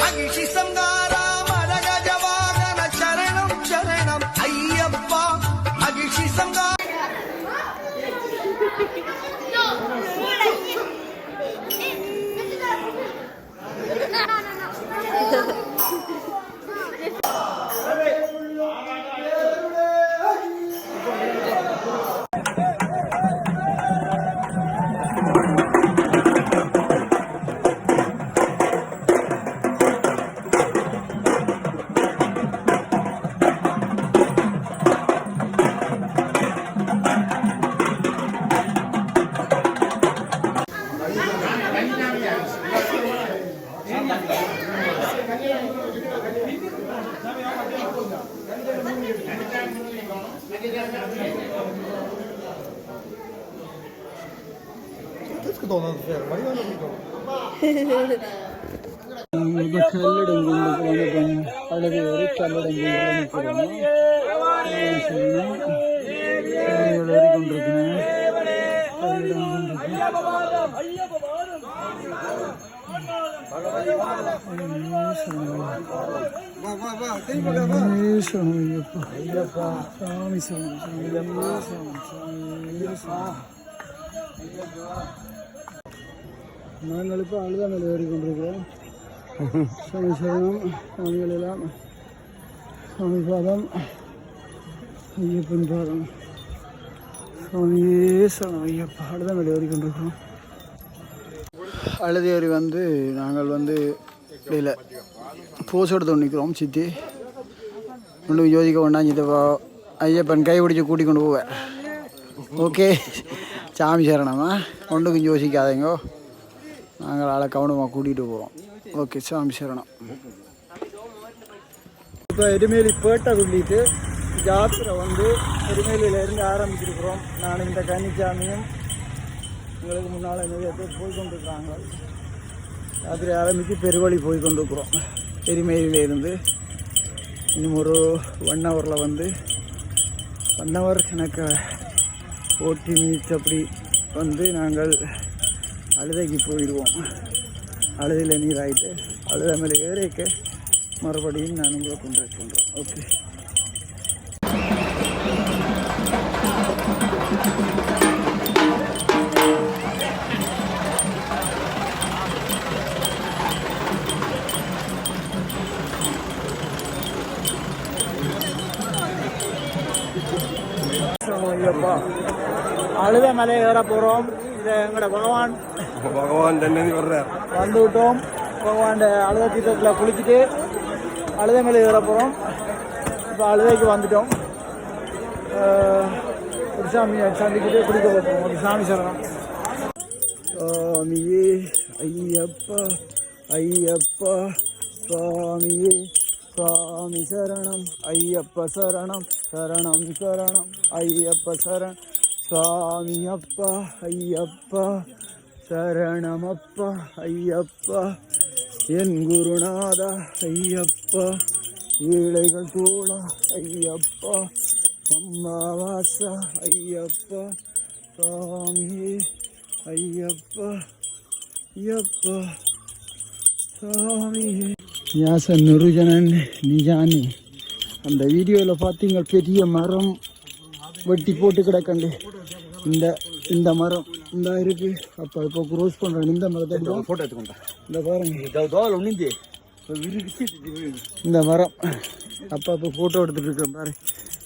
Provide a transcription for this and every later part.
மகிழ்ச்சி சங்காரா மரகஜ வாகன சரணம் சரணம் ஐயப்பா மகிழ்ச்சி சங்கார கல்லடம் அல்லது ஒரு கல்லடம் நாங்கள் இப்போ அழுதாமலை ஏறிக்கொண்டிருக்கிறோம். சாமி சரணம், சாமிகள் எல்லாம் சாமி பாதம், ஐயப்பன் பாதம், சாமியே சரணம் ஐயப்பா. அழுதாமலை ஏறிக்கொண்டிருக்கிறோம். அழுதேறி நாங்கள் இடையில் போஸ் எடுத்து நிற்கிறோம். சித்தி கொண்டு யோசிக்க வேண்டாம், சித்த ஐயப்பன் கை பிடிச்சி கூட்டி கொண்டு போவேன். ஓகே, சாமி சரணமா, ஒன்றுக்கும் யோசிக்காதீங்கோ, நாங்கள் ஆளை கவனமாக கூட்டிகிட்டு போகிறோம். ஓகே, சாமி சரணம். இப்போ எருமேலி பேட்டை சொல்லிட்டு ஜாத்திரை எருமேலியிலேருந்து ஆரம்பிச்சிருக்கிறோம். நான் இந்த கன்னிச்சாமியும் எங்களுக்கு முன்னால் நிறைய பேர் போய்கொண்டிருக்கிறாங்க. ஜாத்திரை ஆரம்பித்து பெருவழி போய்கொண்டிருக்கிறோம். எருமேலியிலேருந்து இன்னும் ஒரு 1 ஹவரில் 1 ஹவர் கணக்கு 40 மினிட்ஸ் அப்படி நாங்கள் அழுதைக்கு போயிடுவோம். அழுதையில் நீராகிட்டு அழுதை மேலே ஏறிக்க மறுபடியும் நான் உங்களை கான்டாக்ட் பண்ணுறேன். ஓகே, ஐயப்பா அழுத மலை ஏற போகிறோம். இதை எங்களோட பகவான் தண்ணி வர்றார் வந்து விட்டோம். பகவான் அழுத தீர்த்தத்தில் குளிச்சுட்டு அழுத மலை ஏற போகிறோம். இப்போ அழுதைக்கு வந்துட்டோம். ஒரு சாமியை சந்திக்கிட்டு குளிக்க போகிறோம். ஒரு சாமி சரணம். சுவாமியே ஐயப்பா ஐயப்பா சுவாமியே சுவாமி சரணம் ஐயப்ப சரணம் சரணம் சரணம் ஐயப்ப சரணம் சுவாமி அப்பா ஐயப்பா சரணமப்பா ஐயப்பா என் குருநாதா ஐயப்பா ஏழைகள் தோழா ஐயப்பா அம்மாவாசா ஐயப்பா சுவாமியே ஐயப்பா ஐயப்பா சுவாமியே. யாசன் நிருஜனன் நிஜானி அந்த வீடியோவில் பார்த்தீங்க, பெரிய மரம் வெட்டி போட்டு கிடக்கண்டு. இந்த மரம் இந்த இருக்கு. அப்போ இப்போ க்ரோஸ் பண்ணுறேன். இந்த மரத்தை ஃபோட்டோ எடுத்துக்கோங்க. இந்த பாருங்க, இந்த மரம் அப்போ ஃபோட்டோ எடுத்துகிட்டு இருக்கேன் பாரு.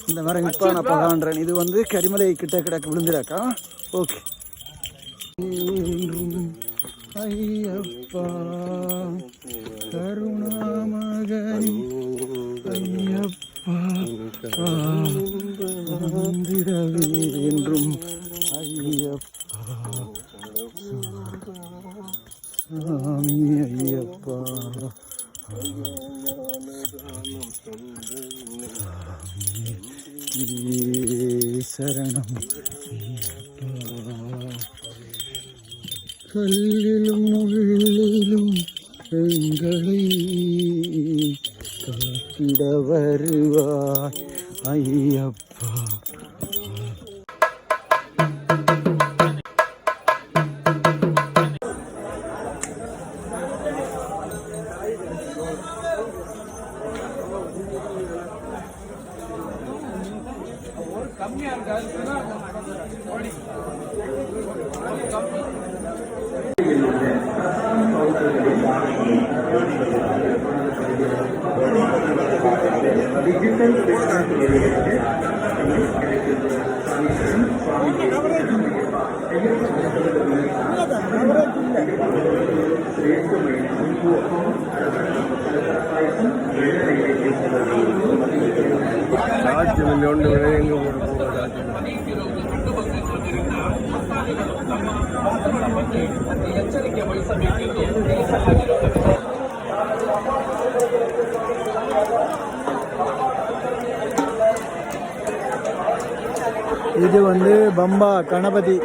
இந்த மரம் இப்போ நான் பகான்றேன். இது கரிமலை கிட்ட கிடக்க விழுந்துடாக்கா. ஓகே, ஐயப்பா கருணாமகனி ஐயப்பா வந்திடவே என்றும் ஐயப்பா சாமி ஐயப்பா சரணம் கல்லிலும் முள்ளிலும் எங்களை காத்திட வருவாய் ஐயப்பா. இது வந்து பம்பா கணபதி.